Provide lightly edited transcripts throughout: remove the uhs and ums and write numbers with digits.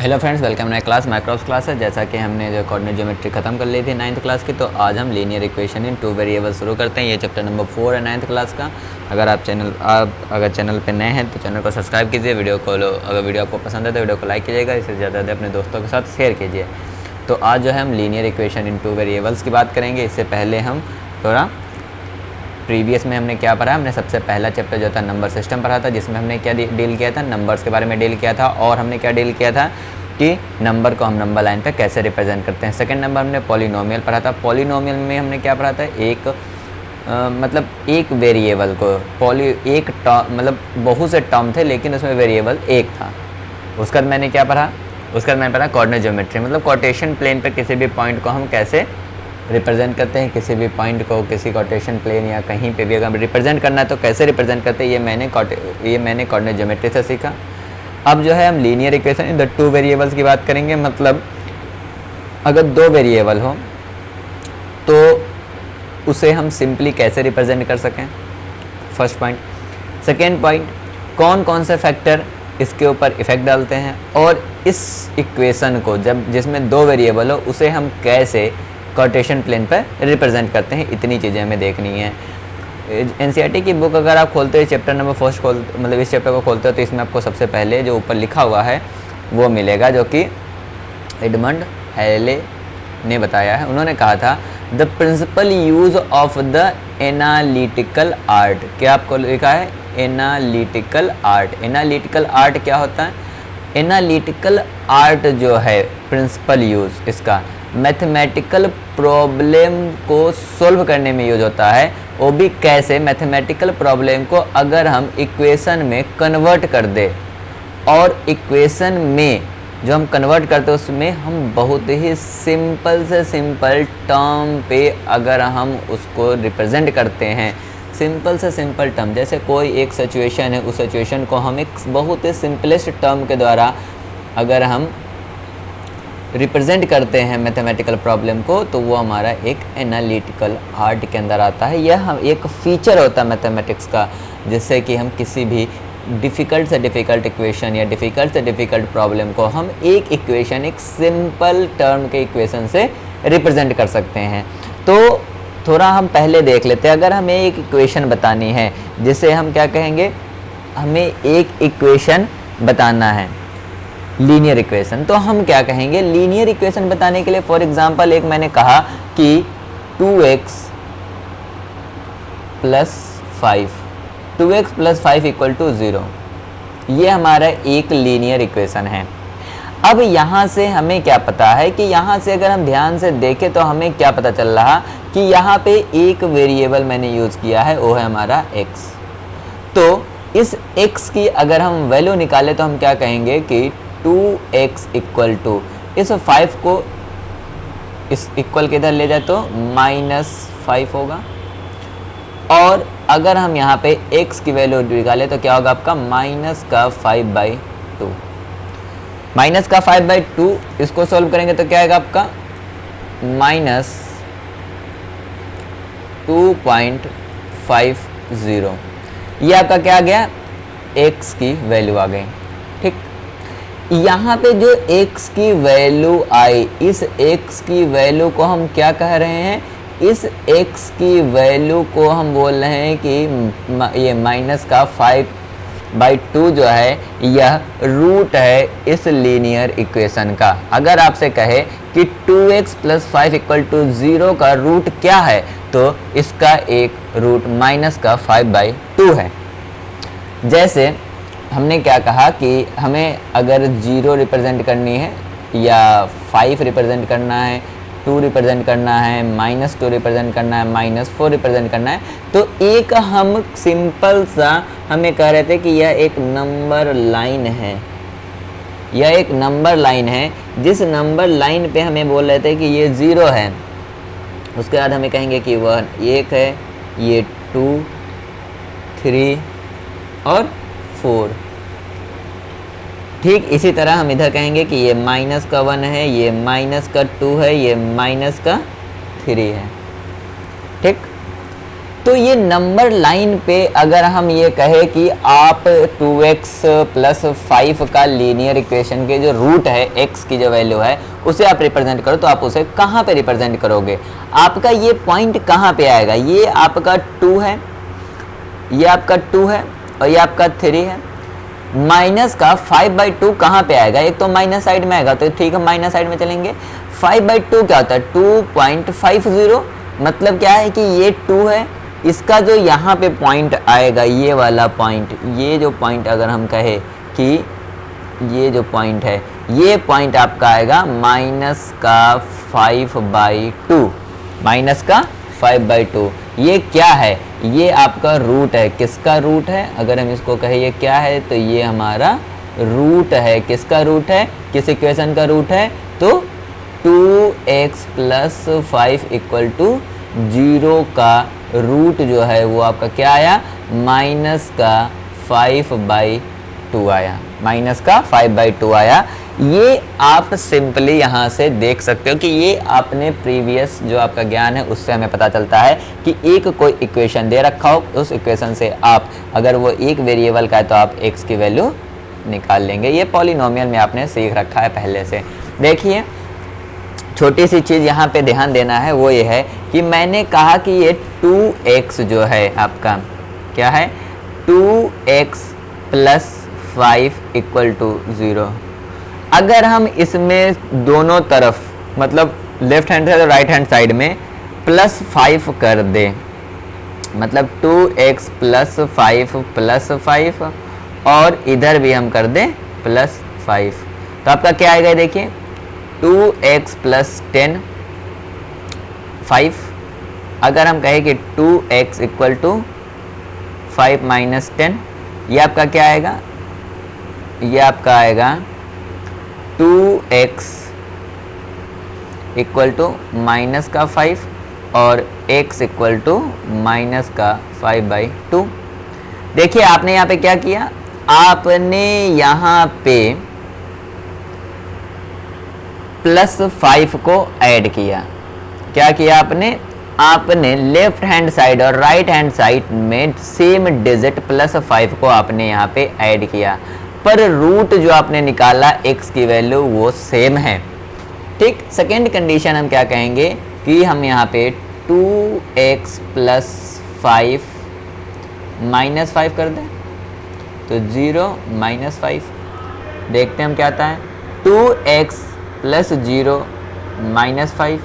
Hello friends, welcome नए class माइक्रोस class है। जैसा कि हमने जो कोऑर्डिनेट ज्योमेट्री खत्म कर ली थी 9th क्लास की, तो आज हम लीनियर इक्वेशन इन 2 वेरिएबल शुरू करते हैं। ये चैप्टर नंबर 4 है 9th क्लास का। अगर चैनल पे नए हैं तो चैनल को सब्सक्राइब कीजिए। अगर वीडियो आपको पसंद है तो वीडियो को लाइक कीजिएगा, इसे ज़्यादा अपने दोस्तों के साथ शेयर कीजिए। तो आज जो है हम लीनियर इक्वेशन इन 2 वेरिएबल्स की बात करेंगे। इससे पहले हम थोड़ा प्रीवियस में हमने क्या पढ़ा, हमने सबसे पहला चैप्टर जो था नंबर सिस्टम पढ़ा था, जिसमें हमने क्या डील किया था, नंबर्स के बारे में डील किया था। और हमने क्या डील किया था कि नंबर को हम नंबर लाइन पे कैसे रिप्रेजेंट करते हैं। सेकंड नंबर हमने पॉलिनोमियल पढ़ा था। पॉलिनोमियल में हमने क्या पढ़ा था, मतलब एक वेरिएबल को मतलब बहुत से टर्म थे लेकिन उसमें वेरिएबल एक था। उसके बाद मैंने क्या पढ़ा, उसके बाद मैंने पढ़ा कोऑर्डिनेट ज्योमेट्री, मतलब कोटेशन प्लेन पे किसी भी पॉइंट को हम कैसे रिप्रेजेंट करते हैं। किसी भी पॉइंट को किसी कोटेशन प्लेन या कहीं पे भी अगर रिप्रेजेंट करना है तो कैसे रिप्रेजेंट करते हैं, ये मैंने कोऑर्डिनेट ज्योमेट्री से सीखा। अब जो है हम linear equation in the 2 variables की बात करेंगे। मतलब अगर 2 वेरिएबल हो तो उसे हम सिंपली कैसे रिप्रेजेंट कर सकें, फर्स्ट पॉइंट। सेकेंड पॉइंट, कौन कौन से फैक्टर इसके ऊपर इफेक्ट डालते हैं, और इस इक्वेशन को जिसमें 2 वेरिएबल हो उसे हम कैसे कार्टेशियन प्लेन पर रिप्रेजेंट करते हैं। इतनी चीज़ें हमें देखनी है। एनसीईआरटी की बुक अगर आप खोलते हो, चैप्टर नंबर फर्स्ट मतलब इस चैप्टर को खोलते हो, तो इसमें आपको सबसे पहले जो ऊपर लिखा हुआ है वो मिलेगा, जो कि एडमंड हैले ने बताया है। उन्होंने कहा था the principal use of the analytical art. क्या आपको लिखा है, एनालिटिकल आर्ट। एनालिटिकल आर्ट क्या होता है? एनालिटिकल आर्ट जो है प्रिंसिपल यूज इसका मैथमेटिकल प्रॉब्लम को सॉल्व करने में यूज होता है। वो भी कैसे? मैथमेटिकल प्रॉब्लम को अगर हम इक्वेशन में कन्वर्ट कर दे, और इक्वेशन में जो हम कन्वर्ट करते हैं उसमें हम बहुत ही सिंपल से सिंपल टर्म पे अगर हम उसको रिप्रेजेंट करते हैं, सिंपल से सिंपल टर्म, जैसे कोई एक सिचुएशन है, उस सिचुएशन को हम एक बहुत ही सिंपलेस्ट टर्म के द्वारा अगर हम रिप्रेजेंट करते हैं मैथमेटिकल प्रॉब्लम को, तो वो हमारा एक एनालिटिकल आर्ट के अंदर आता है। यह एक फीचर होता है मैथमेटिक्स का, जिससे कि हम किसी भी डिफ़िकल्ट से डिफ़िकल्ट इक्वेशन या डिफ़िकल्ट से डिफ़िकल्ट प्रॉब्लम को हम एक इक्वेशन, एक सिंपल टर्म के इक्वेशन से रिप्रेजेंट कर सकते हैं। तो थोड़ा हम पहले देख लेते हैं। अगर हमें एक इक्वेशन बतानी है, जिसे हम क्या कहेंगे, हमें एक इक्वेशन बताना है, लीनियर इक्वेशन, तो हम क्या कहेंगे? लीनियर इक्वेशन बताने के लिए फॉर एग्जांपल एक मैंने कहा कि 2x + 5 = 0, ये हमारा एक लीनियर इक्वेशन है। अब यहाँ से हमें क्या पता है कि यहाँ से अगर हम ध्यान से देखें तो हमें क्या पता चल रहा कि यहाँ पे एक वेरिएबल मैंने यूज़ किया है, वो है हमारा x। तो इस x की अगर हम वैल्यू निकालें तो हम क्या कहेंगे कि 2x = इस 5 को इस इक्वल के इधर ले जाए तो -5 होगा। और अगर हम यहाँ पे x की वैल्यू निकालें तो क्या होगा आपका, -5/2। -5/2 इसको सॉल्व करेंगे तो क्या आएगा आपका, -2.50। ये आपका क्या आ गया, x की वैल्यू आ गई। ठीक, यहाँ पे जो x की वैल्यू आई, इस x की वैल्यू को हम क्या कह रहे हैं, इस x की वैल्यू को हम बोल रहे हैं कि ये -5/2 जो है यह रूट है इस लीनियर इक्वेशन का। अगर आपसे कहे कि 2x + 5 = 0 का रूट क्या है, तो इसका एक रूट -5/2 है। जैसे हमने क्या कहा कि हमें अगर 0 रिप्रेजेंट करनी है, या 5 रिप्रेजेंट करना है, 2 रिप्रेजेंट करना है, -2 रिप्रेजेंट करना है, -4 रिप्रेजेंट करना है, तो एक हम सिंपल सा हमें कह रहे थे कि यह एक नंबर लाइन है। यह एक नंबर लाइन है, जिस नंबर लाइन पे हमें बोल रहे थे कि ये 0 है। उसके बाद हमें कहेंगे कि वह 1 है, ये 2, 3 और 4। ठीक इसी तरह हम इधर कहेंगे कि ये -1 है, ये -2 है, ये -3 है। ठीक, तो ये नंबर लाइन पे अगर हम ये कहे कि आप 2x प्लस 5 का लीनियर इक्वेशन के जो रूट है x की जो वैल्यू है उसे आप रिप्रेजेंट करो, तो आप उसे कहाँ पे रिप्रेजेंट करोगे? आपका ये पॉइंट कहाँ पे आएगा? ये आपका 2 है, ये आपका 2 है और ये आपका 3 है। माइनस का 5/2 कहाँ पे आएगा? एक तो माइनस साइड में आएगा, तो ठीक है माइनस साइड में चलेंगे। 5/2 क्या होता है? 2.50। मतलब क्या है कि ये 2 है, इसका जो यहाँ पे पॉइंट आएगा, ये वाला पॉइंट, ये जो पॉइंट अगर हम कहे कि ये जो पॉइंट है, ये पॉइंट आपका आएगा माइनस का 5/2, माइनस का 5/2। ये क्या है? ये आपका रूट है। किसका रूट है? अगर हम इसको कहें ये क्या है, तो ये हमारा रूट है। किसका रूट है? किस इक्वेशन का रूट है? तो 2x प्लस 5 इक्वल टू 0 का रूट जो है वो आपका क्या आया? माइनस का 5/2 आया, माइनस का 5/2 आया। ये आप सिंपली यहाँ से देख सकते हो कि ये आपने प्रीवियस जो आपका ज्ञान है उससे हमें पता चलता है कि एक कोई इक्वेशन दे रखा हो, उस इक्वेशन से आप अगर वो एक वेरिएबल का है तो आप x की वैल्यू निकाल लेंगे। ये पॉलिनोमियल में आपने सीख रखा है पहले से। देखिए छोटी सी चीज़ यहाँ पे ध्यान देना है, वो ये है कि मैंने कहा कि ये 2x जो है आपका क्या है? 2x plus 5 equal to 0। अगर हम इसमें दोनों तरफ मतलब लेफ्ट हैंड साइड और राइट हैंड साइड में प्लस 5 कर दें, मतलब 2x प्लस 5 प्लस 5 और इधर भी हम कर दें प्लस 5, तो आपका क्या आएगा? देखिए 2x प्लस 10 5। अगर हम कहें कि 2x इक्वल टू 5 माइनस 10, ये आपका क्या आएगा? ये आपका आएगा 2x इक्वल टू माइनस का 5 और x इक्वल टू माइनस का 5/2। देखिए आपने यहाँ पे क्या किया? आपने यहाँ पे प्लस 5 को ऐड किया। क्या किया आपने? आपने लेफ्ट हैंड साइड और राइट हैंड साइड में सेम डिजिट प्लस 5 को आपने यहाँ पे ऐड किया, पर रूट जो आपने निकाला x की वैल्यू वो सेम है। ठीक, सेकेंड कंडीशन हम क्या कहेंगे कि हम यहाँ पे 2x प्लस 5 माइनस 5 कर दें, तो 0 माइनस 5। देखते हैं हम क्या आता है? 2x plus 0 minus 5।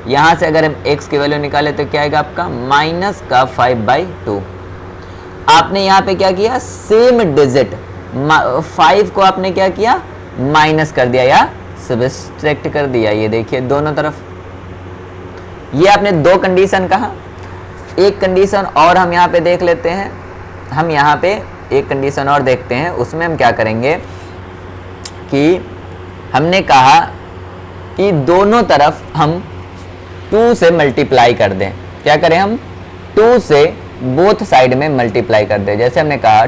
यहाँ से अगर हम x की वैल्यू निकाले तो क्या आएगा आपका? माइनस का 5/2। आपने यहाँ पे क्या किया? सेम डिजिट 5 को आपने क्या किया? माइनस कर दिया या सब्ट्रैक्ट कर दिया। ये देखिए दोनों तरफ, ये आपने दो कंडीशन कहा। एक कंडीशन और हम यहाँ पे देख लेते हैं। हम यहाँ पे एक कंडीशन और देखते हैं, उसमें हम क्या करेंगे कि हमने कहा कि दोनों तरफ हम 2 से मल्टीप्लाई कर दें। क्या करें हम? 2 से बोथ साइड में मल्टीप्लाई कर दें। जैसे हमने कहा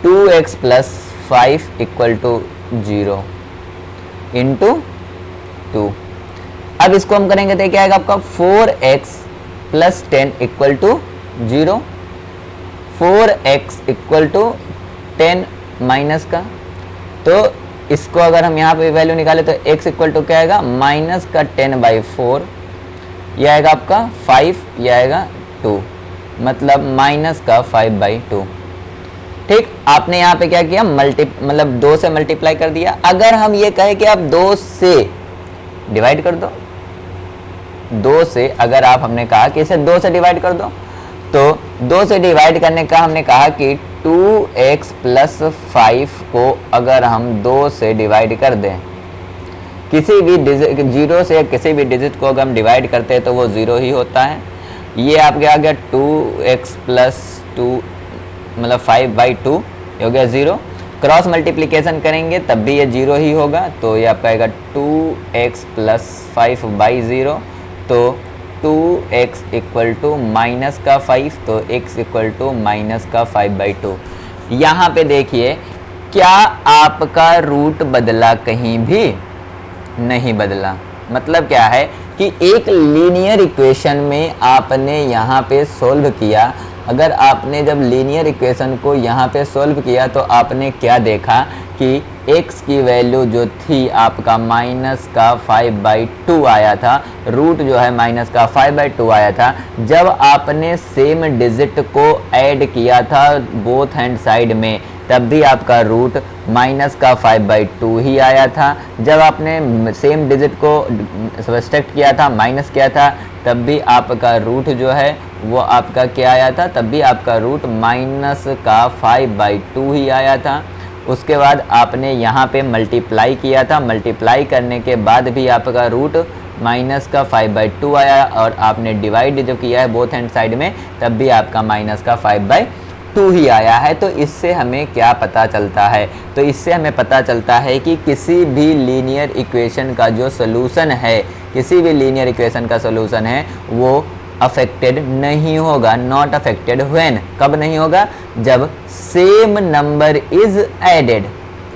2x plus 5 equal to 0 into 2। अब इसको हम करेंगे तो क्या आएगा आपका? 4x plus 10 equal to 0। 4x equal to 10 minus का, तो इसको अगर हम यहाँ पे वैल्यू निकाले तो x इक्वल टू क्या आएगा? माइनस का 10/4। यह आएगा आपका 5, यह आएगा 2, मतलब माइनस का 5/2। ठीक, आपने यहाँ पे क्या किया? मतलब 2 से मल्टीप्लाई कर दिया। अगर हम ये कहें कि आप 2 से डिवाइड कर दो, 2 से अगर आप, हमने कहा कि इसे 2 से डिवाइड कर दो, तो 2 से डिवाइड करने का हमने कहा कि 2x प्लस 5 को अगर हम 2 से डिवाइड कर दें, किसी भी डिजिट 0 से किसी भी डिजिट को अगर हम डिवाइड करते हैं तो वो 0 ही होता है। ये आपके आ गया 2x प्लस 2 मतलब 5/2 हो गया 0। क्रॉस मल्टीप्लिकेशन करेंगे तब भी ये 0 ही होगा, तो ये आपका आएगा 2x प्लस 5/0, तो 2x इक्वल टू माइनस का 5, तो x इक्वल टू माइनस का 5/2। यहाँ पे देखिए क्या आपका रूट बदला? कहीं भी नहीं बदला। मतलब क्या है कि एक लीनियर इक्वेशन में आपने यहाँ पे सॉल्व किया। अगर आपने जब लीनियर इक्वेशन को यहाँ पे सॉल्व किया तो आपने क्या देखा कि x की वैल्यू जो थी आपका -5/2 आया था, रूट जो है -5/2 आया था। जब आपने सेम डिजिट को ऐड किया था बोथ हैंड साइड में तब भी आपका रूट -5/2 ही आया था। जब आपने सेम डिजिट को सब्ट्रैक्ट किया था, माइनस किया था, तब भी आपका रूट जो है वो आपका क्या आया था, तब भी आपका रूट -5/2 ही आया था। उसके बाद आपने यहाँ पे मल्टीप्लाई किया था, मल्टीप्लाई करने के बाद भी आपका रूट -5/2 आया, और आपने डिवाइड जो किया है बोथ हैंड साइड में तब भी आपका -5/2 ही आया है। तो इससे हमें क्या पता चलता है, तो इससे हमें पता चलता है कि किसी भी लीनियर इक्वेशन का जो सोल्यूशन है, किसी भी लीनियर इक्वेशन का सोल्यूशन है वो अफेक्टेड नहीं होगा, नॉट अफेक्टेड व्हेन, कब नहीं होगा, जब सेम नंबर इज एडेड।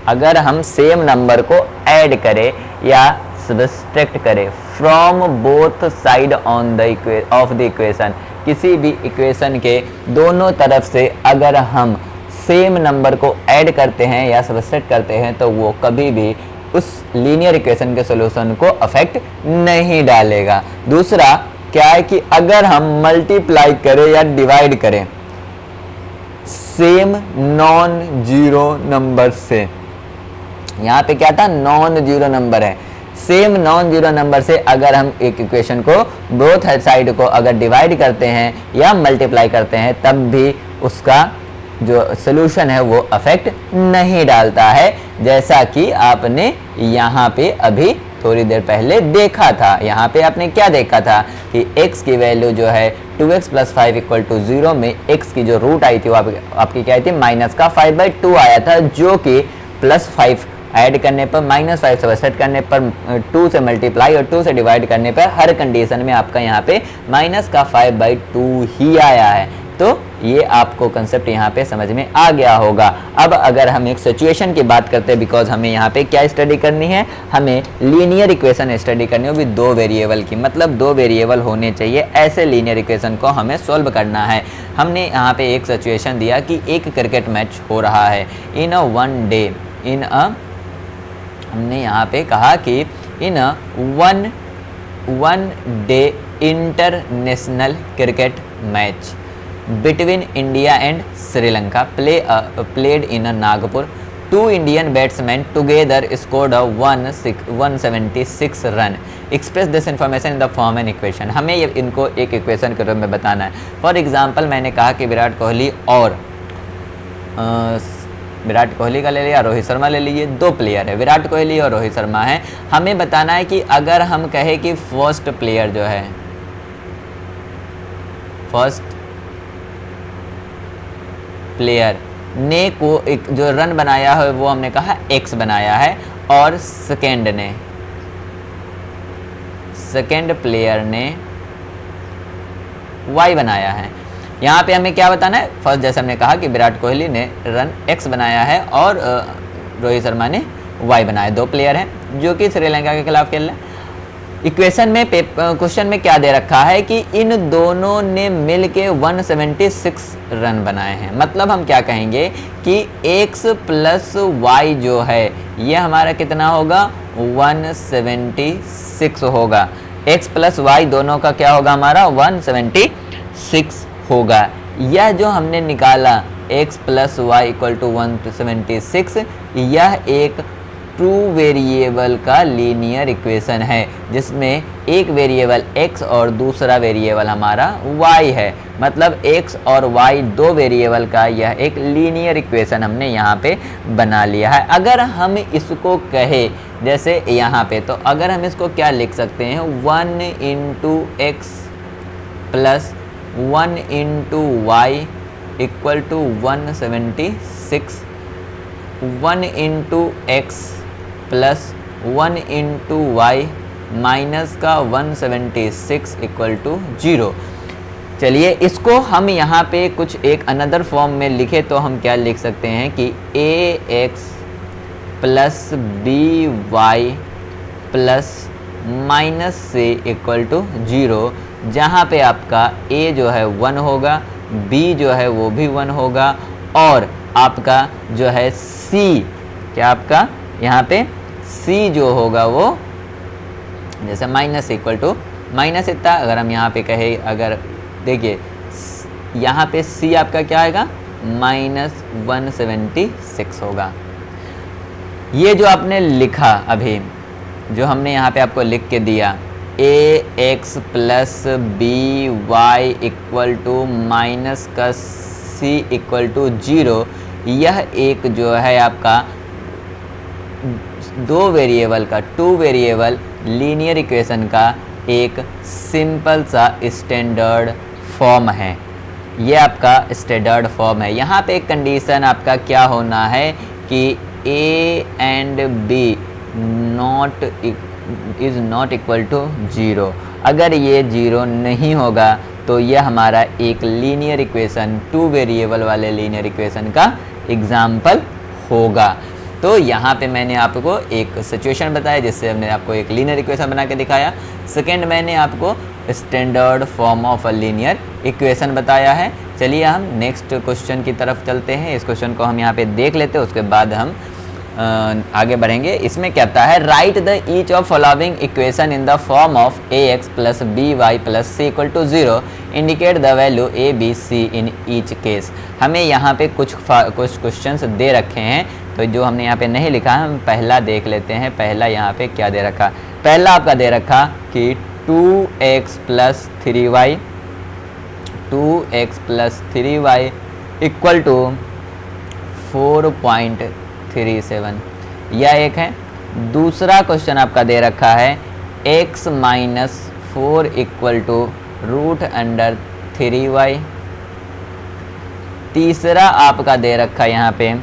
अगर हम सेम नंबर को ऐड करें या सब्ट्रैक्ट करें from both side on the of the equation, किसी भी इक्वेशन के दोनों तरफ से अगर हम सेम नंबर को ऐड करते हैं या सब्ट्रैक्ट करते हैं तो वो कभी भी उस लीनियर इक्वेशन के सॉल्यूशन को अफेक्ट नहीं डालेगा। दूसरा क्या है कि अगर हम मल्टीप्लाई करें या डिवाइड करें सेम नॉन जीरो नंबर से, यहाँ पे क्या था, नॉन जीरो नंबर है, सेम नॉन जीरो नंबर से अगर हम एक इक्वेशन को बोथ साइड को अगर डिवाइड करते हैं या मल्टीप्लाई करते हैं तब भी उसका जो सोल्यूशन है वो अफेक्ट नहीं डालता है, जैसा कि आपने यहाँ पे अभी थोड़ी देर पहले देखा था। यहाँ पे आपने क्या देखा था कि x की वैल्यू जो है 2x + 5 = 0 में x की जो रूट आई थी वो आपकी क्या आई थी, -5/2 आया था, जो कि +5 ऐड करने पर, -5 सब्ट्रैक्ट करने पर, 2 से मल्टीप्लाई और 2 से डिवाइड करने पर हर कंडीशन में आपका यहाँ पे -5/2 ही आया है। तो ये आपको कंसेप्ट यहाँ पे समझ में आ गया होगा। अब अगर हम एक सिचुएशन की बात करते हैं, बिकॉज हमें यहाँ पे क्या स्टडी करनी है, हमें लीनियर इक्वेशन स्टडी करनी है, वो भी 2 वेरिएबल की, मतलब 2 वेरिएबल होने चाहिए, ऐसे लीनियर इक्वेशन को हमें सॉल्व करना है। हमने यहाँ पे एक सिचुएशन दिया कि एक क्रिकेट मैच हो रहा है इन अ वन डे, हमने यहाँ पे कहा कि in a one day international cricket match between India and Sri Lanka played in Nagpur. 2 Indian batsmen together scored a 176 run. Express this information in the form an equation. हमें ये इनको एक equation के रूप में बताना है। फॉर एग्जाम्पल मैंने कहा कि विराट कोहली और विराट कोहली का ले लिया, रोहित शर्मा ले लीजिए, 2 प्लेयर है, विराट कोहली और रोहित शर्मा है। हमें बताना है कि अगर हम कहें कि फर्स्ट प्लेयर जो है, फर्स्ट प्लेयर ने को एक जो रन बनाया है वो हमने कहा x बनाया है, और सेकेंड प्लेयर ने y बनाया है। यहाँ पे हमें क्या बताना है, फर्स्ट जैसे हमने कहा कि विराट कोहली ने रन x बनाया है और रोहित शर्मा ने y बनाया, 2 प्लेयर हैं जो कि श्रीलंका के खिलाफ खेल रहे हैं। इक्वेशन में क्वेश्चन में क्या दे रखा है कि इन दोनों ने मिलके 176 रन बनाए हैं। मतलब हम क्या कहेंगे कि x + y जो है ये हमारा कितना होगा, 176 होगा। x + y दोनों का क्या होगा, हमारा 176 होगा। यह जो हमने निकाला x + y = 176, यह एक ट्रू वेरिएबल का लीनियर इक्वेशन है, जिसमें एक वेरिएबल x और दूसरा वेरिएबल हमारा y है। मतलब x और y 2 वेरिएबल का यह एक लीनियर इक्वेशन हमने यहाँ पे बना लिया है। अगर हम इसको कहे जैसे यहाँ पे, तो अगर हम इसको क्या लिख सकते हैं, 1 × x + 1 × y = 176, 1 × x + 1 × y minus का 176 = 0। चलिए इसको हम यहाँ पे कुछ एक अनदर फॉर्म में लिखे तो हम क्या लिख सकते हैं कि ax + by + minus c equal to 0, जहाँ पे आपका a जो है 1 होगा, b जो है वो भी 1 होगा, और आपका जो है c, क्या आपका यहाँ पे c जो होगा वो जैसे माइनस इक्वल टू माइनस इतना, अगर हम यहाँ पे कहें, अगर देखिए यहाँ पे c आपका क्या आएगा माइनस 176 होगा। ये जो आपने लिखा अभी, जो हमने यहाँ पे आपको लिख के दिया A x plus B Y equal to minus का सी इक्वल टू 0, यह एक जो है आपका दो वेरिएबल का, टू वेरिएबल लीनियर इक्वेशन का एक सिंपल सा स्टैंडर्ड फॉर्म है। ये आपका स्टैंडर्ड फॉर्म है। यहाँ पे एक कंडीशन आपका क्या होना है कि a and b is not equal to 0। अगर ये 0 नहीं होगा तो यह हमारा एक लीनियर इक्वेशन, टू वेरिएबल वाले लीनियर इक्वेशन का एग्जाम्पल होगा। तो यहाँ पे मैंने आपको एक सिचुएशन बताया जिससे हमने आपको एक लीनियर इक्वेशन बना के दिखाया। सेकेंड, मैंने आपको standard form of a linear equation बताया है। चलिए हम नेक्स्ट क्वेश्चन की तरफ चलते हैं। इस क्वेश्चन को हम यहाँ पे देख लेते हैं, उसके बाद हम आगे बढ़ेंगे। इसमें क्या कहता है, write the each of following equation in the form of a x plus B Y plus c equal to 0, indicate the value a b c in each case. हमें यहाँ पे कुछ क्वेश्चंस दे रखे हैं, तो जो हमने यहाँ पे नहीं लिखा हम पहला देख लेते हैं। पहला यहाँ पे क्या दे रखा, पहला आपका दे रखा कि 2x plus 3y, 2x plus 3y equal to 4.37, यह एक है। दूसरा क्वेश्चन आपका दे रखा है x minus 4 equal to root under 3y। तीसरा आपका दे रखा है यहाँ पे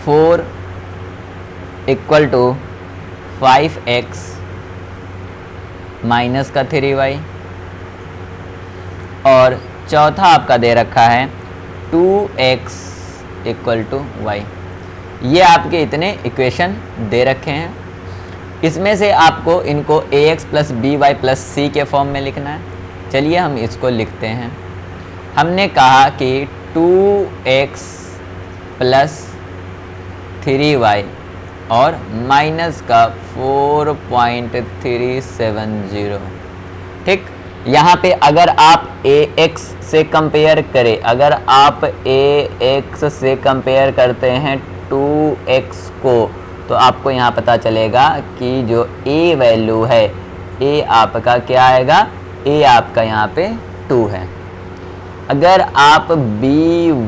4 इक्वल टू 5x माइनस का 3y, और चौथा आपका दे रखा है 2x इक्वल टू y। ये आपके इतने इक्वेशन दे रखे हैं। इसमें से आपको इनको ax plus B Y plus C के फॉर्म में लिखना है। चलिए हम इसको लिखते हैं। हमने कहा कि 2x प्लस 3y और माइनस का 4.370, ठीक। यहाँ पे अगर आप ax से कंपेयर करें, अगर आप ax से कंपेयर करते हैं 2x को, तो आपको यहाँ पता चलेगा कि जो a वैल्यू है, a आपका क्या आएगा, a आपका यहाँ पे 2 है। अगर आप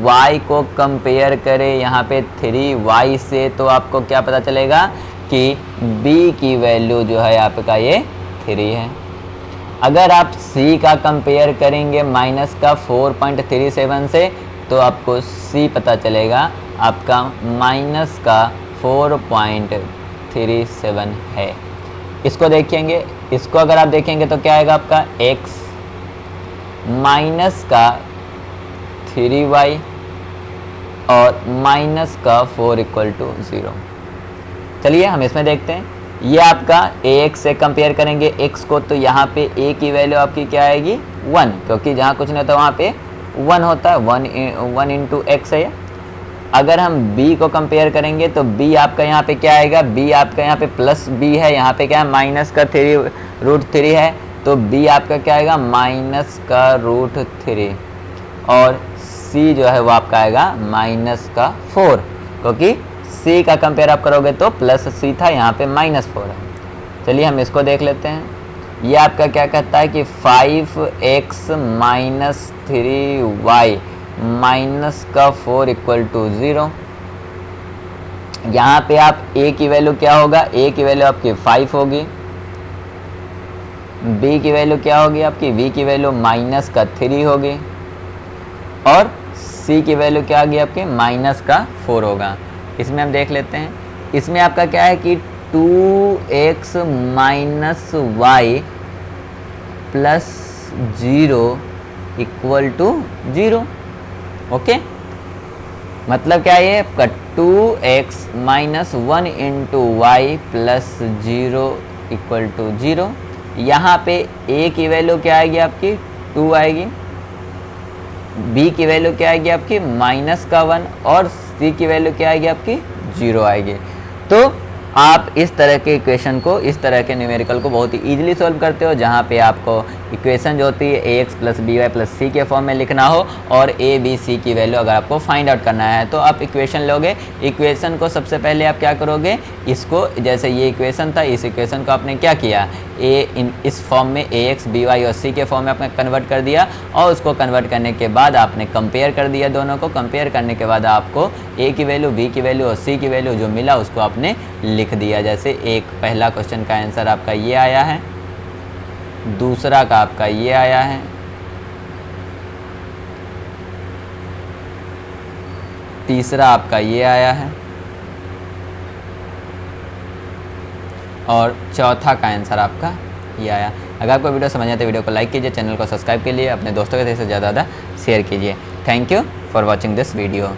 by को कंपेयर करें यहाँ पे 3y से, तो आपको क्या पता चलेगा कि b की वैल्यू जो है आपका ये 3 है। अगर आप c का कंपेयर करेंगे माइनस का 4.37 से, तो आपको c पता चलेगा आपका माइनस का 4.37 है। इसको देखेंगे, इसको अगर आप देखेंगे तो क्या आएगा आपका x माइनस का 3y और माइनस का 4 इक्वल टू 0। चलिए हम इसमें देखते हैं। ये आपका ax से कंपेयर करेंगे x को, तो यहाँ पे a की वैल्यू आपकी क्या आएगी 1, क्योंकि जहाँ कुछ नहीं होता वहाँ पे 1 होता है, 1 इंटू x है। अगर हम b को कंपेयर करेंगे तो b आपका यहाँ पे क्या आएगा, b आपका यहाँ पे प्लस b है, यहाँ पे क्या है माइनस का 3√3 है, तो b आपका क्या आएगा माइनस का √3, और c जो है वो आपका आएगा माइनस का 4, क्योंकि c का कंपेयर आप करोगे तो प्लस c था, यहाँ पे -4 है। चलिए हम इसको देख लेते हैं। ये आपका क्या कहता है कि 5x माइनस 3y माइनस का 4 इक्वल टू 0। यहाँ पे आप a की वैल्यू क्या होगा, a की वैल्यू आपकी 5 होगी, b की वैल्यू क्या होगी आपकी, v की वैल्यू माइनस का 3 होगी, और c की वैल्यू क्या होगी आपकी माइनस का 4 होगा। इसमें हम देख लेते हैं। इसमें आपका क्या है कि 2x minus y plus 0 equal to 0। Okay, मतलब क्या है ये आपका 2x minus 1 into y plus 0 equal to 0। यहाँ पे ए की वैल्यू क्या आएगी आपकी 2 आएगी, बी की वैल्यू क्या आएगी आपकी -1 और सी की वैल्यू क्या आएगी आपकी 0 आएगी। तो आप इस तरह के इक्वेशन को, इस तरह के न्यूमेरिकल को बहुत ही ईजिली सॉल्व करते हो, जहाँ पे आपको इक्वेशन जो होती है ax + by + c के फॉर्म में लिखना हो और a b c की वैल्यू अगर आपको फाइंड आउट करना है तो आप इक्वेशन लोगे। इक्वेशन को सबसे पहले आप क्या करोगे, इसको जैसे ये इक्वेशन था, इस इक्वेशन को आपने क्या किया, इस फॉर्म में ax by और c के फॉर्म में आपने कन्वर्ट कर दिया और उसको कन्वर्ट करने के बाद आपने कंपेयर कर दिया दोनों को। कंपेयर करने के बाद आपको a की वैल्यू, b की वैल्यू और c की वैल्यू जो मिला उसको आपने लिख दिया। जैसे एक पहला क्वेश्चन का आंसर आपका ये आया है, दूसरा का आपका ये आया है, तीसरा आपका ये आया है और चौथा का आंसर आपका ये आया। अगर आपको वीडियो समझ आए तो वीडियो को लाइक कीजिए, चैनल को सब्सक्राइब कीजिए, अपने दोस्तों के साथ ज़्यादा शेयर कीजिए। Thank you for watching this video.